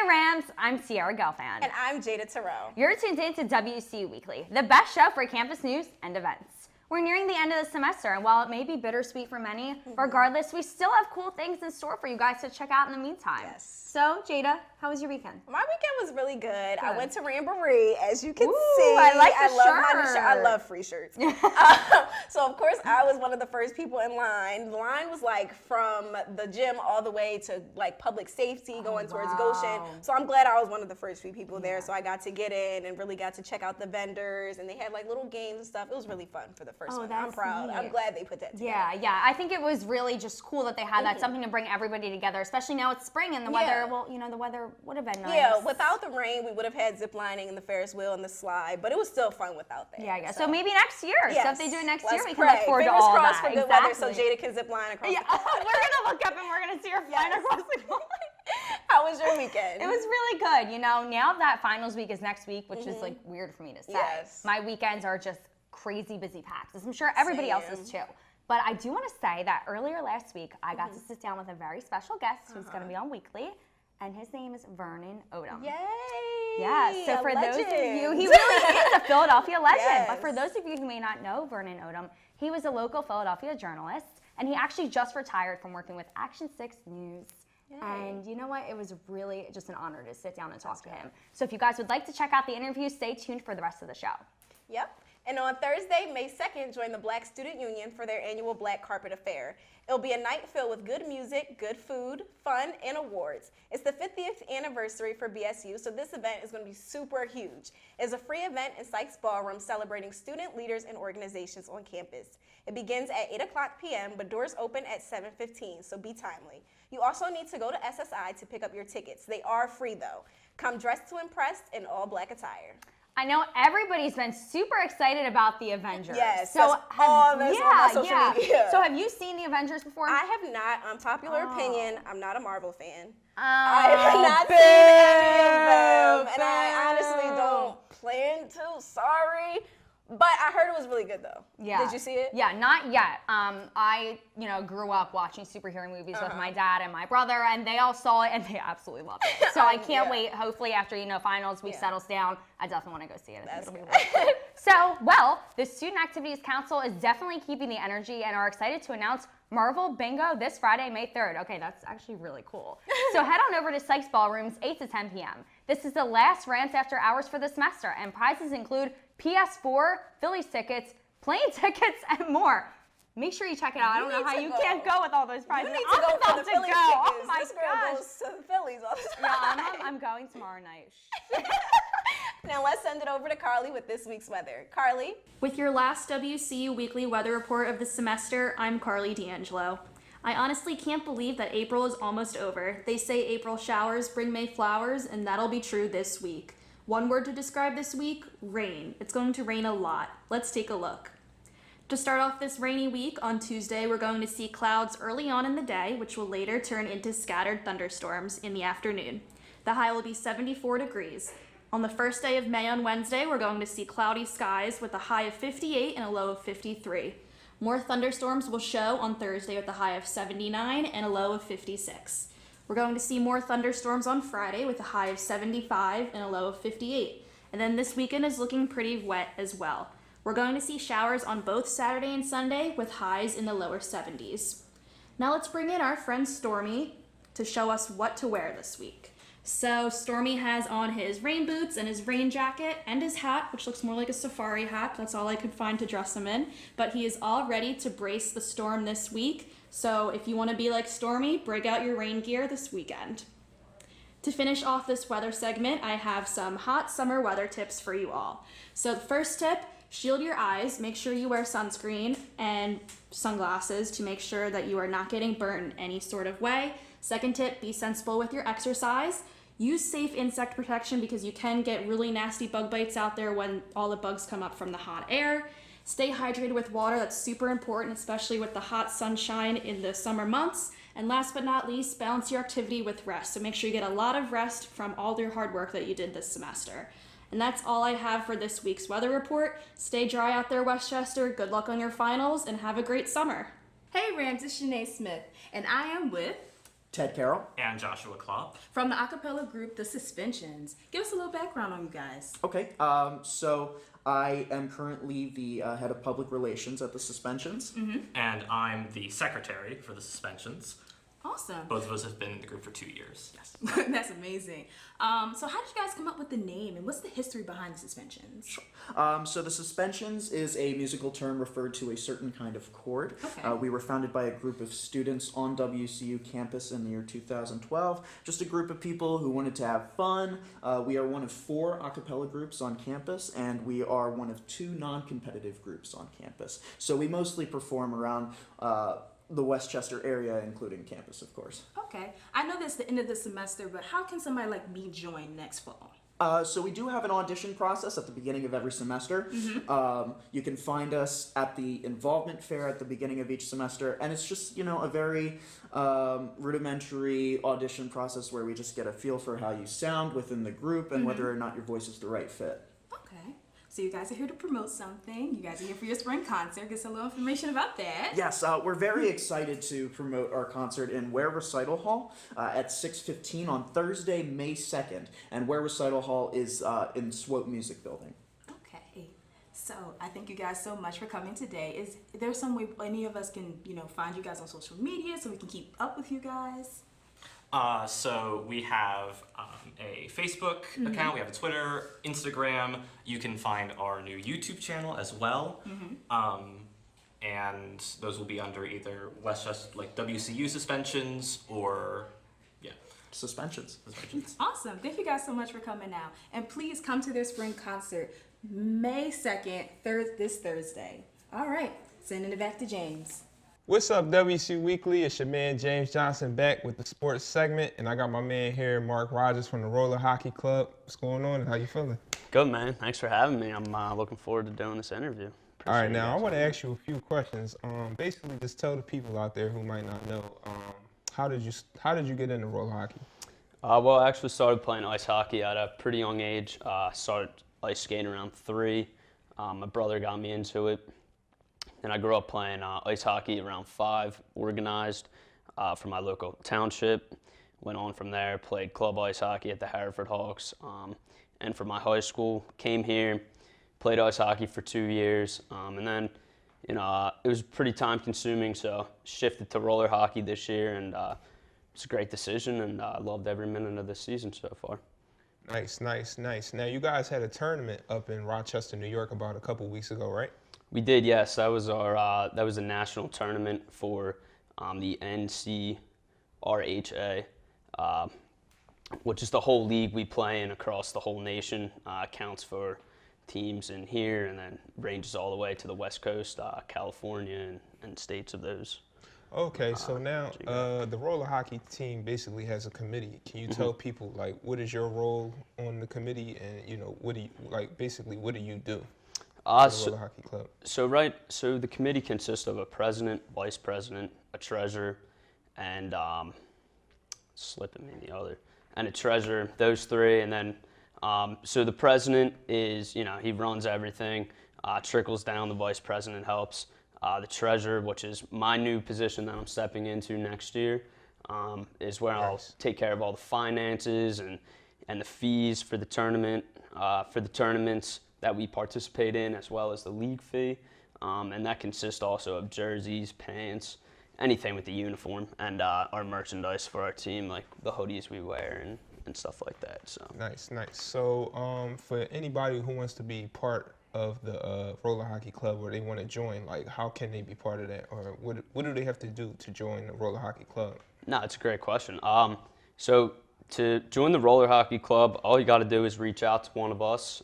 Hi Rams, I'm Sierra Gelfand. And I'm Jada Terrell. You're tuned in to WCU Weekly, the best show for campus news and events. We're nearing the end of the semester, and while it may be bittersweet for many, regardless, we still have cool things in store for you guys to check out in the meantime. Yes. So, Jada, how was your weekend? My weekend was really good. I went to Ramboree, as you can see. I like the love shirt. My new shirt. I love free shirts. So, of course, I was one of the first people in line. The line was like from the gym all the way to like public safety going towards Goshen. So I'm glad I was one of the first few people there. So I got to get in and really got to check out the vendors, and they had like little games and stuff. It was really fun for the first one. I'm proud. Neat. I'm glad they put that together. Yeah. I think it was really just cool that they had that, something to bring everybody together, especially now it's spring and the weather, well, you know, the weather would have been nice. Yeah, without the rain, we would have had zip lining and the Ferris wheel and the slide, but it was still fun without that. Yeah. So maybe next year. Yes. So if they do it next year, we pray. can look forward Fingers to all crossed that. for good weather so Jada can zip line across the we're going to look up and we're going to see her flying across the goal line. How was your weekend? It was really good. You know, now that finals week is next week, which is like weird for me to say. Yes. My weekends are just crazy busy packed, as I'm sure everybody else is too. But I do want to say that earlier last week, I got to sit down with a very special guest who's going to be on Weekly, and his name is Vernon Odom. Yay! Yeah, so for those of you, he really is a Philadelphia legend. Yes. But for those of you who may not know Vernon Odom, he was a local Philadelphia journalist, and he actually just retired from working with Action 6 News. Yay. And you know what? It was really just an honor to sit down and talk to him. So if you guys would like to check out the interview, stay tuned for the rest of the show. Yep. And on Thursday, May 2nd, join the Black Student Union for their annual Black Carpet Affair. It'll be a night filled with good music, good food, fun, and awards. It's the 50th anniversary for BSU, so this event is going to be super huge. It's a free event in Sykes Ballroom celebrating student leaders and organizations on campus. It begins at 8 o'clock p.m., but doors open at 7:15, so be timely. You also need to go to SSI to pick up your tickets. They are free, though. Come dressed to impress in all black attire. I know everybody's been super excited about the Avengers. Yes, so on my social media. So have you seen the Avengers before? I have not. Unpopular opinion, I'm not a Marvel fan. Oh, I have not seen any of them, and I honestly don't plan to. Sorry. But I heard it was really good, though. Yeah. Did you see it? Yeah, not yet. I, grew up watching superhero movies with my dad and my brother, and they all saw it, and they absolutely loved it. So I can't wait. Hopefully, after, finals week settles down, I definitely want to go see it. I think it'll be really cool. So, the Student Activities Council is definitely keeping the energy and are excited to announce Marvel Bingo this Friday, May 3rd. Okay, that's actually really cool. So head on over to Sykes Ballrooms, 8 to 10 p.m. This is the last Rants After Hours for the semester, and prizes include PS4, Phillies tickets, plane tickets, and more. Make sure you check it out. I don't know how you can't go with all those prizes. You need to go for the Phillies tickets. Oh my this girl goes to the Phillies all the time. Yeah, I'm going tomorrow night. Now let's send it over to Carly with this week's weather. Carly? With your last WCU Weekly weather report of the semester, I'm Carly D'Angelo. I honestly can't believe that April is almost over. They say April showers bring May flowers, and that'll be true this week. One word to describe this week, rain. It's going to rain a lot. Let's take a look. To start off this rainy week, on Tuesday, we're going to see clouds early on in the day, which will later turn into scattered thunderstorms in the afternoon. The high will be 74 degrees. On the first day of May on Wednesday, we're going to see cloudy skies with a high of 58 and a low of 53. More thunderstorms will show on Thursday with a high of 79 and a low of 56. We're going to see more thunderstorms on Friday with a high of 75 and a low of 58. And then this weekend is looking pretty wet as well. We're going to see showers on both Saturday and Sunday with highs in the lower 70s. Now let's bring in our friend Stormy to show us what to wear this week. So Stormy has on his rain boots and his rain jacket and his hat, which looks more like a safari hat. That's all I could find to dress him in. But he is all ready to brace the storm this week. So if you want to be like Stormy, break out your rain gear this weekend. To finish off this weather segment, I have some hot summer weather tips for you all. So the first tip, shield your eyes. Make sure you wear sunscreen and sunglasses to make sure that you are not getting burnt in any sort of way. Second tip, be sensible with your exercise. Use safe insect protection because you can get really nasty bug bites out there when all the bugs come up from the hot air. Stay hydrated with water. That's super important, especially with the hot sunshine in the summer months. And last but not least, balance your activity with rest. So make sure you get a lot of rest from all your hard work that you did this semester. And that's all I have for this week's weather report. Stay dry out there, Westchester. Good luck on your finals and have a great summer. Hey Rams, it's Shanae Smith, and I am with Ted Carroll. And Joshua Klopp. From the acapella group, The Suspensions. Give us a little background on you guys. Okay, so I am currently the head of public relations at the Suspensions. And I'm the secretary for the Suspensions. Awesome. Both of us have been in the group for 2 years. Yes. That's amazing. So how did you guys come up with the name, and what's the history behind the Suspensions? So the Suspensions is a musical term referred to a certain kind of chord. Okay. We were founded by a group of students on WCU campus in the year 2012. Just a group of people who wanted to have fun. We are one of 4 a cappella groups on campus, and we are one of 2 non-competitive groups on campus. So we mostly perform around the Westchester area, including campus, of course. Okay. I know that's the end of the semester, but how can somebody like me join next fall? So we do have an audition process at the beginning of every semester. You can find us at the involvement fair at the beginning of each semester, and it's just, a very rudimentary audition process where we just get a feel for how you sound within the group and whether or not your voice is the right fit. Okay. So you guys are here to promote something. You guys are here for your spring concert. Get some little information about that. Yes, we're very excited to promote our concert in Ware Recital Hall at 6:15 on Thursday, May 2nd. And Ware Recital Hall is in Swope Music Building. Okay. So I thank you guys so much for coming today. Is there some way any of us can, find you guys on social media so we can keep up with you guys? So we have a Facebook account, we have a Twitter, Instagram. You can find our new YouTube channel as well. And those will be under either Westchester, like WCU Suspensions or, Suspensions. Awesome. Thank you guys so much for coming out. And please come to their spring concert May 2nd, this Thursday. All right. Sending it back to James. What's up, WCU Weekly? It's your man James Johnson back with the sports segment, and I got my man here, Mark Rodgers from the Roller Hockey Club. What's going on and how you feeling? Good, man. Thanks for having me. I'm looking forward to doing this interview. All right, now I want to ask you a few questions. Basically, just tell the people out there who might not know, how did you get into roller hockey? Well, I actually started playing ice hockey at a pretty young age. Started ice skating around 3. My brother got me into it. And I grew up playing ice hockey around 5, organized for my local township. Went on from there, played club ice hockey at the Hereford Hawks. And for my high school, came here, played ice hockey for 2 years. And then, it was pretty time consuming, so shifted to roller hockey this year. And it's a great decision, and I loved every minute of the season so far. Nice. Now, you guys had a tournament up in Rochester, New York about a couple weeks ago, right? We did, yes. That was that was a national tournament for the NCRHA, which is the whole league we play in across the whole nation. Counts for teams in here and then ranges all the way to the West Coast, California, and states of those. Okay, so now the roller hockey team basically has a committee. Can you tell people what is your role on the committee, and what do you do? Roller Hockey Club. So the committee consists of a president, vice president, a treasurer, and slipping me the other, and a treasurer. Those 3, and then so the president is he runs everything, trickles down. The vice president helps. The treasurer, which is my new position that I'm stepping into next year, is where I'll take care of all the finances and the fees for the tournament, for the tournaments that we participate in, as well as the league fee, and that consists also of jerseys, pants, anything with the uniform, and our merchandise for our team, like the hoodies we wear and stuff like that. So Nice. So for anybody who wants to be part of the roller hockey club, or they want to join, how can they be part of that, or what do they have to do to join the roller hockey club? No, it's a great question. So to join the roller hockey club, all you got to do is reach out to one of us.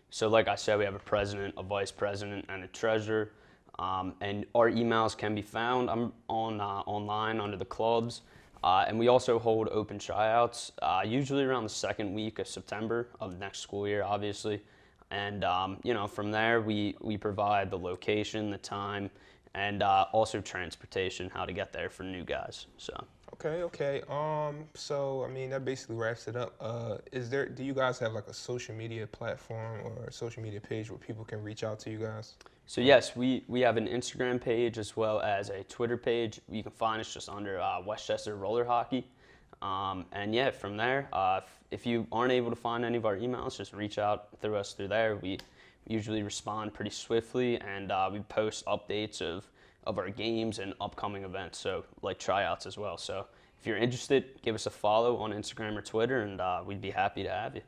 So like I said, we have a president, a vice president, and a treasurer, and our emails can be found online under the clubs, and we also hold open tryouts, usually around the 2nd week of September of next school year, obviously, and from there we provide the location, the time, and also transportation, how to get there for new guys. So. Okay. So I mean, that basically wraps it up. Do you guys have a social media platform or a social media page where people can reach out to you guys? So yes, we have an Instagram page as well as a Twitter page. You can find us just under Westchester Roller Hockey. And yeah, from there, if you aren't able to find any of our emails, just reach out through us through there. We usually respond pretty swiftly, and we post updates of our games and upcoming events, so like tryouts as well. So if you're interested, give us a follow on Instagram or Twitter, and we'd be happy to have you.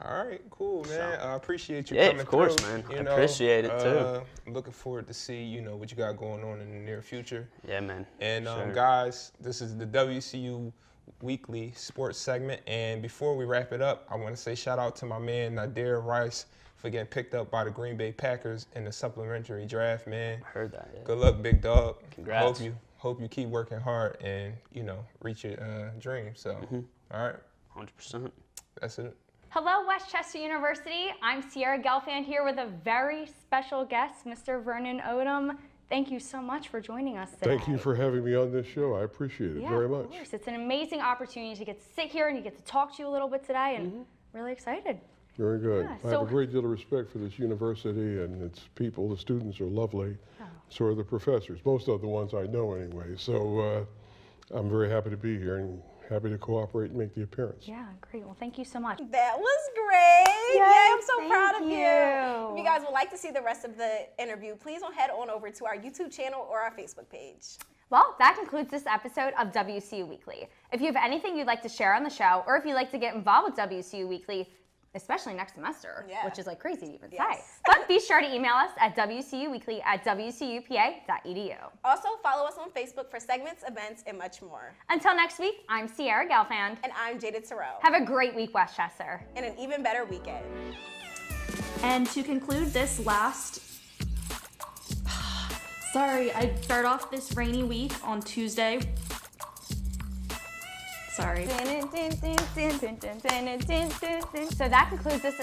All right, cool, man. I appreciate you Yeah, coming of course, through. man. You I know, appreciate it, too. I'm looking forward to see, what you got going on in the near future. Yeah, man. And Sure. guys, this is the WCU Weekly Sports segment. And before we wrap it up, I want to say shout out to my man Nadir Rice for getting picked up by the Green Bay Packers in the supplementary draft, man. I heard that, yeah. Good luck, big dog. Congrats. Hope you keep working hard and, reach your dreams. So, all right. 100%. That's it. Hello, Westchester University. I'm Sierra Gelfand here with a very special guest, Mr. Vernon Odom. Thank you so much for joining us today. Thank you for having me on this show. I appreciate it very much. Of course. It's an amazing opportunity to get to sit here and to get to talk to you a little bit today, and really excited. Very good. Yeah, I have a great deal of respect for this university and its people. The students are lovely. So are the professors, most of the ones I know anyway. So I'm very happy to be here and happy to cooperate and make the appearance. Yeah, great. Well, thank you so much. That was great. Yay, I'm so thank proud of you. you. If you guys would like to see the rest of the interview, please head on over to our YouTube channel or our Facebook page. Well, that concludes this episode of WCU Weekly. If you have anything you'd like to share on the show, or if you'd like to get involved with WCU Weekly, especially next semester, which is like crazy to even say. But be sure to email us at wcuweekly@wcupa.edu. Also, follow us on Facebook for segments, events, and much more. Until next week, I'm Sierra Gelfand. And I'm Jaded Terrell. Have a great week, Westchester. And an even better weekend. And to conclude this last, sorry, I start off this rainy week on Tuesday. Sorry. So that concludes this.